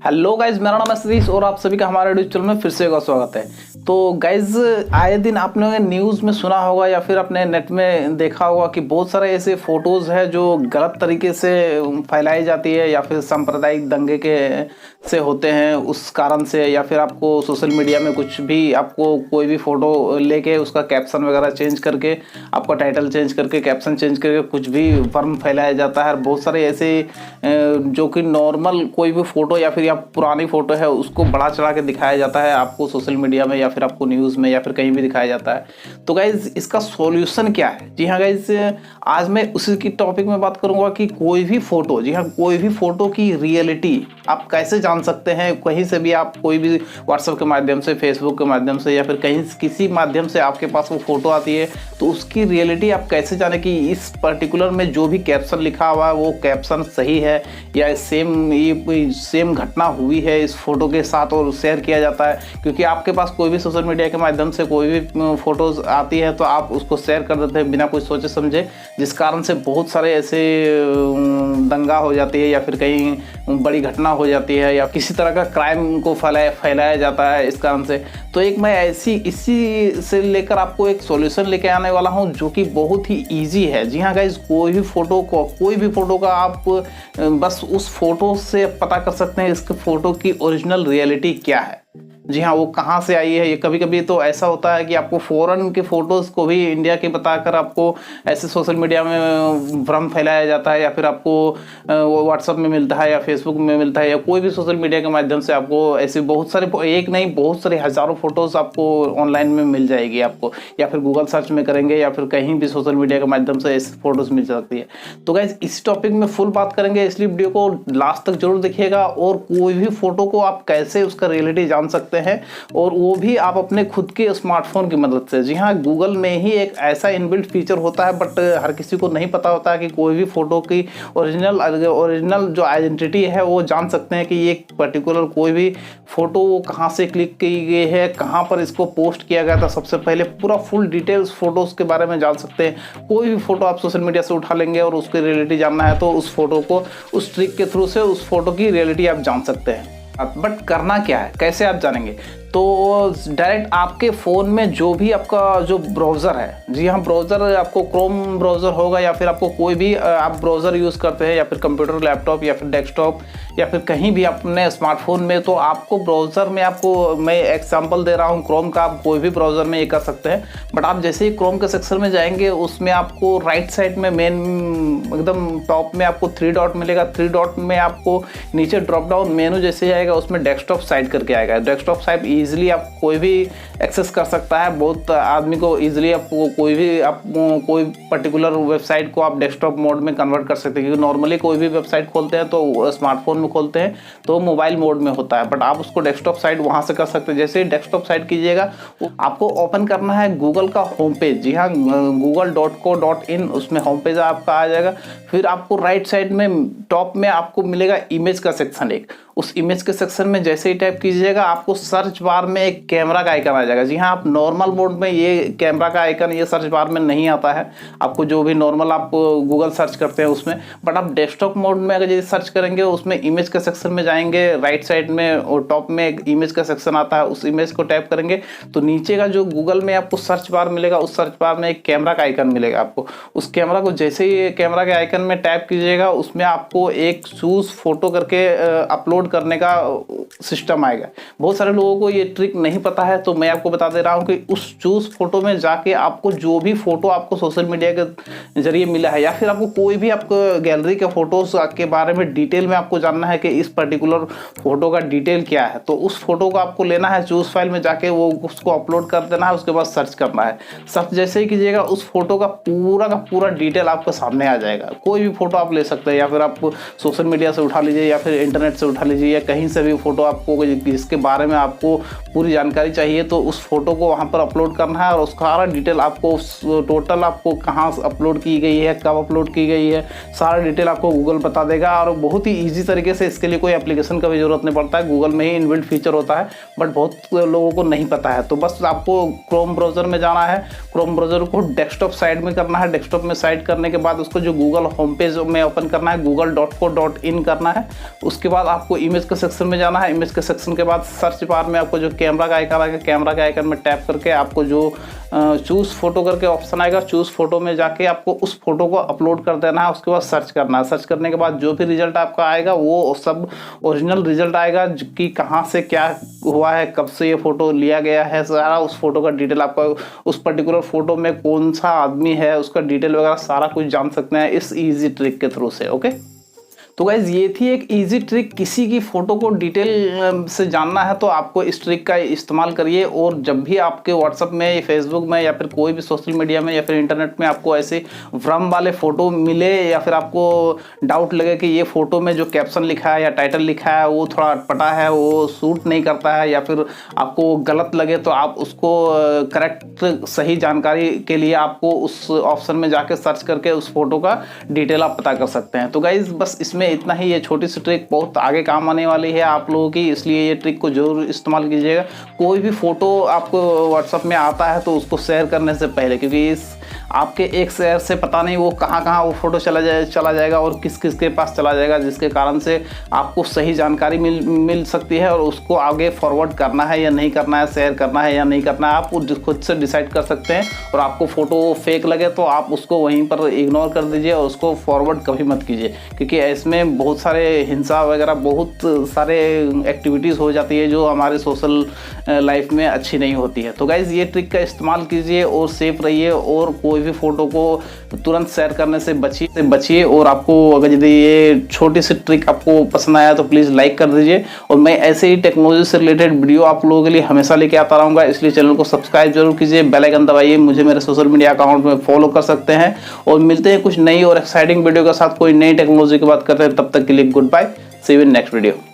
Hello guys, मेरा नाम है सतीश और आप सभी का हमारे यूट्यूब चैनल में फिर से एक स्वागत है। तो गाइज, आए दिन आपने न्यूज़ में सुना होगा या फिर अपने नेट में देखा होगा कि बहुत सारे ऐसे फोटोज़ हैं जो गलत तरीके से फैलाई जाती है या फिर सांप्रदायिक दंगे के से होते हैं उस कारण से, या फिर आपको सोशल मीडिया में कुछ भी आपको कोई भी फ़ोटो लेके उसका कैप्शन वगैरह चेंज करके, आपका टाइटल चेंज करके, कैप्शन चेंज करके कुछ भी भ्रम फैलाया जाता है। बहुत सारे ऐसे जो कि नॉर्मल कोई भी फ़ोटो या फिर पुरानी फ़ोटो है उसको बढ़ा चढ़ा के दिखाया जाता है आपको सोशल मीडिया में या फिर आपको न्यूज़ में या फिर कहीं भी दिखाया जाता है। तो गाइज़, इसका सॉल्यूशन क्या है? जी हाँ गाइज़, आज मैं उसी की टॉपिक में बात करूंगा कि कोई भी फ़ोटो, जी हाँ, कोई भी फ़ोटो की रियलिटी आप कैसे जान सकते हैं। कहीं से भी आप कोई भी व्हाट्सएप के माध्यम से, फेसबुक के माध्यम से या फिर कहीं किसी माध्यम से आपके पास वो फ़ोटो आती है तो उसकी रियलिटी आप कैसे जाने कि इस पर्टिकुलर में जो भी कैप्शन लिखा हुआ है वो कैप्शन सही है या सेम घटना हुई है इस फोटो के साथ और शेयर किया जाता है। क्योंकि आपके पास कोई भी सोशल मीडिया के माध्यम से कोई भी फोटोज़ आती है तो आप उसको शेयर कर देते हैं बिना कुछ सोचे समझे, जिस कारण से बहुत सारे ऐसे दंगा हो जाती है या फिर कहीं बड़ी घटना हो जाती है या किसी तरह का क्राइम को फैलाया जाता है इस कारण से। तो एक मैं इसी से लेकर आपको एक सॉल्यूशन लेके आने वाला हूं जो कि बहुत ही इजी है। जी हाँ गाइज, कोई भी फ़ोटो का आप बस उस फोटो से पता कर सकते हैं इसके फ़ोटो की ओरिजिनल रियलिटी क्या है। जी हाँ, वो कहाँ से आई है। ये कभी कभी तो ऐसा होता है कि आपको फॉरेन के फ़ोटोज़ को भी इंडिया के बताकर आपको ऐसे सोशल मीडिया में भ्रम फैलाया जाता है या फिर आपको व्हाट्सएप में मिलता है या फेसबुक में मिलता है या कोई भी सोशल मीडिया के माध्यम से आपको ऐसे बहुत सारे, एक नहीं बहुत सारे हज़ारों फ़ोटोज़ आपको ऑनलाइन में मिल जाएगी आपको, या फिर गूगल सर्च में करेंगे या फिर कहीं भी सोशल मीडिया के माध्यम से ऐसी फ़ोटोज़ मिल सकती है। तो गाइस, इस टॉपिक में फुल बात करेंगे, इसलिए वीडियो को लास्ट तक जरूर देखिएगा। और कोई भी फ़ोटो को आप कैसे उसका रियलिटी जान सकते हैं और वो भी आप अपने खुद के स्मार्टफोन की मदद से। जी हाँ, गूगल में ही एक ऐसा इनबिल्ट फीचर होता है बट हर किसी को नहीं पता होता है कि कोई भी फोटो की ओरिजिनल जो आइडेंटिटी है वो जान सकते हैं कि ये पर्टिकुलर कोई भी फोटो कहाँ से क्लिक की गई है, कहाँ पर इसको पोस्ट किया गया था। सबसे पहले पूरा फुल डिटेल्स फोटोज़ के बारे में जान सकते हैं। कोई भी फोटो आप सोशल मीडिया से उठा लेंगे और उसकी रियलिटी जानना है तो उस फोटो को उस ट्रिक के थ्रू से उस फोटो की रियलिटी आप जान सकते हैं। बट करना क्या है, कैसे आप जानेंगे? तो डायरेक्ट आपके फ़ोन में जो भी आपका जो ब्राउज़र है, जी हाँ, ब्राउज़र आपको क्रोम ब्राउज़र होगा या फिर आपको कोई भी आप ब्राउज़र यूज़ करते हैं या फिर कंप्यूटर, लैपटॉप या फिर डेस्कटॉप या फिर कहीं भी अपने स्मार्टफोन में, तो आपको ब्राउज़र में, आपको मैं एग्जांपल दे रहा हूँ क्रोम का, आप कोई भी ब्राउज़र में ये कर सकते हैं। बट आप जैसे ही क्रोम के सेक्शन में जाएंगे उसमें आपको राइट साइड में मेन एकदम टॉप में आपको 3 डॉट मिलेगा। 3 डॉट में आपको नीचे ड्रॉप डाउन मेनू जैसे आएगा उसमें डेस्कटॉप साइट करके आएगा। डेस्कटॉप साइट ईजिली आप कोई भी एक्सेस कर सकता है, बहुत आदमी को ईजिली आपको कोई पर्टिकुलर वेबसाइट को आप डेस्कटॉप मोड में कन्वर्ट कर सकते हैं। क्योंकि नॉर्मली कोई भी वेबसाइट खोलते हैं तो स्मार्टफोन में खोलते हैं तो मोबाइल मोड में होता है, बट आप उसको डेस्कटॉप साइट वहां से कर सकते हैं। जैसे ही डेस्कटॉप साइट कीजिएगा आपको ओपन करना है गूगल का होम पेज। जी हाँ, google.co.in, उसमें होम पेज आपका आ जाएगा। फिर आपको राइट साइड में टॉप में आपको मिलेगा इमेज का सेक्शन। एक उस इमेज के सेक्शन में जैसे ही टाइप कीजिएगा आपको सर्च बार में एक कैमरा का आइकन आ जाएगा। जी हाँ, आप नॉर्मल मोड में ये कैमरा का आइकन ये सर्च बार में नहीं आता है आपको, जो भी नॉर्मल आप गूगल सर्च करते हैं उसमें। बट आप डेस्कटॉप मोड में अगर ये सर्च करेंगे उसमें इमेज के सेक्शन में जाएंगे, राइट साइड में और टॉप में एक इमेज का सेक्शन आता है, उस इमेज को टैप करेंगे तो नीचे का जो गूगल में आपको सर्च बार मिलेगा उस सर्च बार में एक कैमरा का आइकन मिलेगा आपको। उस कैमरा को जैसे ही कैमरा के आइकन में टैप कीजिएगा उसमें आपको एक चूज फोटो करके अपलोड करने का सिस्टम आएगा। बहुत सारे लोगों को ये ट्रिक नहीं पता है तो मैं आपको बता दे रहा हूँ कि उस चूज फोटो में जाके आपको जो भी फोटो आपको सोशल मीडिया के जरिए मिला है या फिर आपको कोई भी आपको गैलरी के फोटोज के बारे में डिटेल में आपको जानना है कि इस पर्टिकुलर फोटो का डिटेल क्या है, तो उस फोटो को आपको लेना है, चूज फाइल में जाके वो उसको अपलोड कर देना है। उसके बाद सर्च करना है। सर्च जैसे ही कीजिएगा उस फोटो का पूरा डिटेल आपके सामने आ जाएगा। कोई भी फोटो आप ले सकते हैं या फिर आप सोशल मीडिया से उठा लीजिए या फिर इंटरनेट से उठा लीजिए या कहीं से भी फोटो आपको जिसके बारे में आपको पूरी जानकारी चाहिए तो उस फोटो को वहाँ पर अपलोड करना है और उसका सारा डिटेल आपको टोटल आपको कहाँ अपलोड की गई है, कब अपलोड की गई है, सारा डिटेल आपको गूगल बता देगा। और बहुत ही ईजी तरीके से, इसके लिए कोई एप्लीकेशन का भी जरूरत नहीं पड़ता है, गूगल में ही इनबिल्ट फीचर होता है बट बहुत लोगों को नहीं पता है। तो बस आपको क्रोम ब्राउज़र में जाना है, क्रोम ब्राउज़र को डेस्कटॉप साइड में करना है। डेस्कटॉप में साइड करने के बाद उसको जो गूगल होम पेज में ओपन करना है, google.co.in करना है। उसके बाद आपको इमेज के सेक्शन में जाना है। इमेज के सेक्शन के बाद सर्च बार में आपको जो कैमरा का आइकन आएगा, कैमरा के आइकन में टैप करके आपको जो चूज़ फोटो करके ऑप्शन आएगा, चूज़ फोटो में जाके आपको उस फोटो को अपलोड कर देना है। उसके बाद सर्च करना है। सर्च करने के बाद जो भी रिजल्ट आपका आएगा वो सब ओरिजिनल रिजल्ट आएगा कि कहाँ से क्या हुआ है, कब से ये फोटो लिया गया है, सारा उस फोटो का डिटेल आपका, उस पर्टिकुलर फोटो में कौन सा आदमी है उसका डिटेल वगैरह सारा कुछ जान सकते हैं इस ईजी ट्रिक के थ्रू से। ओके, तो गाइज ये थी एक इजी ट्रिक। किसी की फ़ोटो को डिटेल से जानना है तो आपको इस ट्रिक का इस्तेमाल करिए। और जब भी आपके व्हाट्सअप में, फेसबुक में या फिर कोई भी सोशल मीडिया में या फिर इंटरनेट में आपको ऐसे भ्रम वाले फ़ोटो मिले या फिर आपको डाउट लगे कि ये फ़ोटो में जो कैप्शन लिखा है या टाइटल लिखा है वो थोड़ा अटपटा है, वो सूट नहीं करता है, या फिर आपको गलत लगे, तो आप उसको करेक्ट सही जानकारी के लिए आपको उस ऑप्शन में जाके सर्च करके उस फोटो का डिटेल आप पता कर सकते हैं। तो गाइज बस इसमें इतना ही। ये छोटी सी ट्रिक बहुत आगे काम आने वाली है आप लोगों की, इसलिए ये ट्रिक को जरूर इस्तेमाल कीजिएगा। कोई भी फोटो आपको व्हाट्सएप में आता है तो उसको शेयर करने से पहले, क्योंकि इस आपके एक शेयर से पता नहीं वो कहाँ वो फोटो चला जाएगा और किस किस के पास चला जाएगा, जिसके कारण से आपको सही जानकारी मिल सकती है और उसको आगे फॉरवर्ड करना है या नहीं करना है, शेयर करना है या नहीं करना है, आप खुद से डिसाइड कर सकते हैं। और आपको फोटो फेक लगे तो आप उसको वहीं पर इग्नोर कर दीजिए और उसको फॉरवर्ड कभी मत कीजिए, क्योंकि इसमें बहुत सारे हिंसा वगैरह बहुत सारे एक्टिविटीज़ हो जाती है जो हमारे सोशल लाइफ में अच्छी नहीं होती है। तो गाइज़ ये ट्रिक का इस्तेमाल कीजिए और सेफ रहिए और कोई भी फ़ोटो को तुरंत शेयर करने से बचिए। और आपको अगर यदि ये छोटी सी ट्रिक आपको पसंद आया तो प्लीज़ लाइक कर दीजिए। और मैं ऐसे ही टेक्नोलॉजी से रिलेटेड वीडियो आप लोगों के लिए हमेशा लेके आता रहूँगा, इसलिए चैनल को सब्सक्राइब जरूर कीजिए, बेल आइकन दबाइए। मुझे मेरे सोशल मीडिया अकाउंट में फॉलो कर सकते हैं और मिलते हैं कुछ नई और एक्साइटिंग वीडियो के साथ, कोई नई टेक्नोलॉजी की बात करते हैं। तब तक के लिए goodbye, see you in next video.